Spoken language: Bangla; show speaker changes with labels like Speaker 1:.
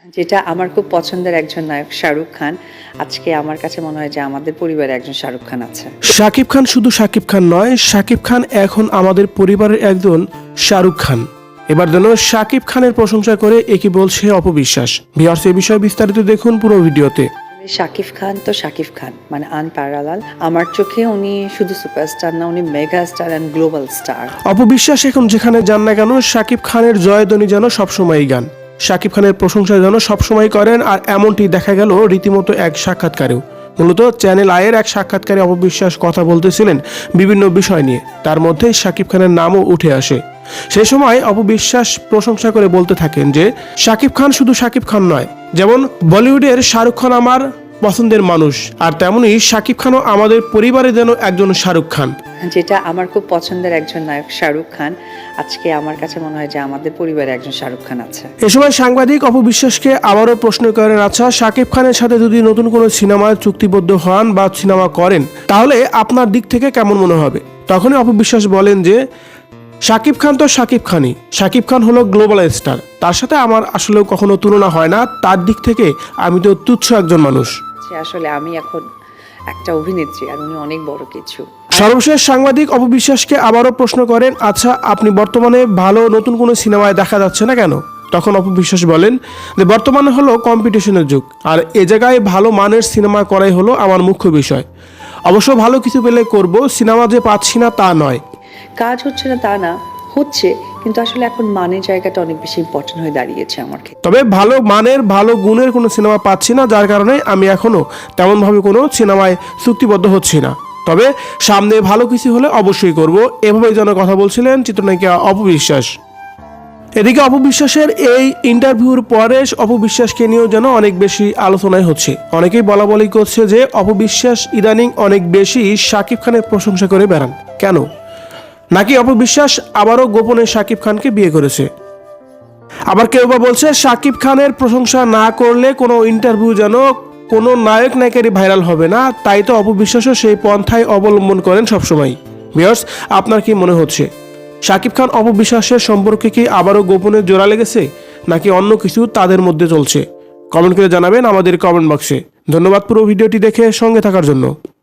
Speaker 1: যেটা আমার খুব পছন্দের একজন নায়ক শাহরুখ খান। আজকে আমার কাছে মনে হয় যে আমাদের পরিবারে একজন শাহরুখ খান আছে।
Speaker 2: শাকিব খান শুধু শাকিব খান নয়, শাকিব খান এখন আমাদের পরিবারের একজন শাহরুখ খান। এবার যেন শাকিব খানের প্রশংসা করে একই বলছে অপবিশ্বাস। ভিউয়ার্স, এই বিষয়ে বিস্তারিত দেখুন পুরো ভিডিওতে।
Speaker 1: শাকিব খান তো শাকিব খান, মানে আনপ্যারালাল। আমার চোখে উনি শুধু সুপারস্টার না, উনি mega star and global star.
Speaker 2: অপবিশ্বাস এখন যেখানে যান না কেন, শাকিব খানের জয়ধ্বনি যেন সবসময়ই গান। শাকিব খানের প্রশংসা যেন সবসময় করেন, আর এমনটি দেখা গেল রীতিমতো এক সাক্ষাৎকারেও। মূলত চ্যানেল আয়ের এক সাক্ষাৎকারে অপবিশ্বাস কথা বলতেছিলেন বিভিন্ন বিষয় নিয়ে, তার মধ্যে শাকিব খানের নামও উঠে আসে। সেই সময় অপবিশ্বাস প্রশংসা করে বলতে থাকেন যে শাকিব খান শুধু শাকিব খান নয়, যেমন বলিউডের শাহরুখ খান আমার পছন্দের মানুষ, আর তেমনি শাকিব খানও আমাদের পরিবারে যেন একজন শাহরুখ খান।
Speaker 1: যেটা আমার খুব পছন্দের একজন নায়ক শাহরুখ খান। আজকে আমার কাছে মনে হয় যে আমাদের পরিবারে একজন শাহরুখ খান আছে।
Speaker 2: এ সময় সাংবাদিক অপবিশ্বাসকে আবারও প্রশ্ন করেন, আচ্ছা শাকিব খানের সাথে যদি নতুন কোনো সিনেমায় চুক্তিবদ্ধ হন বা সিনেমা করেন, তাহলে আপনার দিক থেকে কেমন মনে হবে? তখনই অপবিশ্বাস বলেন যে শাকিব খান তো শাকিব খানই, শাকিব খান হলো গ্লোবাল স্টার, তার সাথে আমার আসলেও কখনো তুলনা হয় না। তার দিক থেকে আমি তো তুচ্ছ একজন মানুষ।
Speaker 1: আসলে আমি এখন একটা অভিনেত্রী আর উনি অনেক বড় কিছু।
Speaker 2: সর্বশেষ সাংবাদিক অপবিশ্বাসকে আবারও প্রশ্ন করেন, আচ্ছা আপনি বর্তমানে ভালো নতুন কোনো সিনেমায় দেখা যাচ্ছে না কেন? তখন অপবিশ্বাস বলেন যে বর্তমানে হলো কম্পিটিশনের যুগ, আর এ জায়গায় ভালো মানের সিনেমা করাই হলো আমার মুখ্য বিষয়। অবশ্য ভালো কিছু পেলে করব, সিনেমা যে পাচ্ছি না তা নয়।
Speaker 1: কাজ হচ্ছে না তা না, হচ্ছে, কিন্তু আসলে এখন মানের জায়গাটা অনেক বেশি ইম্পর্টেন্ট হয়ে দাঁড়িয়েছে আমার ক্ষেত্রে।
Speaker 2: তবে ভালো মানের ভালো গুণের কোনো সিনেমা পাচ্ছি না, যার কারণে আমি এখনো তেমনভাবে কোনো সিনেমায় চুক্তিবদ্ধ হচ্ছি না। তবে সামনে ভালো কিছু হলে অবশ্যই করব, এভাবেই যেন কথা বলছিলেন চিত্রনায়িকা অপবিশ্বাস। এদিকে অপবিশ্বাসের এই ইন্টারভিউর পরে অপবিশ্বাসকে নিয়েও যেন অনেক বেশি আলোচনায় হচ্ছে। অনেকেই বলা বলি করছে যে অপবিশ্বাস ইদানিং অনেক বেশি শাকিব খানের প্রশংসা করে বেড়ান কেন, নাকি অপবিশ্বাস আবারও গোপনে শাকিব খানকে বিয়ে করেছে। আবার কেউ বা বলছে শাকিব খানের প্রশংসা না করলে কোনো ইন্টারভিউ যেন কোনো নায়ক নায়িকারই ভাইরাল হবে না, তাই তো অপবিশ্বাসও সেই পন্থায় অবলম্বন করেন সবসময়। ভিউয়ার্স, আপনার কি মনে হচ্ছে শাকিব খান অপবিশ্বাসের সম্পর্কে কি আবারও গোপনে জোড়া লেগেছে, নাকি অন্য কিছু তাদের মধ্যে চলছে? কমেন্ট করে জানাবেন আমাদের কমেন্ট বক্সে। ধন্যবাদ পুরো ভিডিওটি দেখে সঙ্গে থাকার জন্য।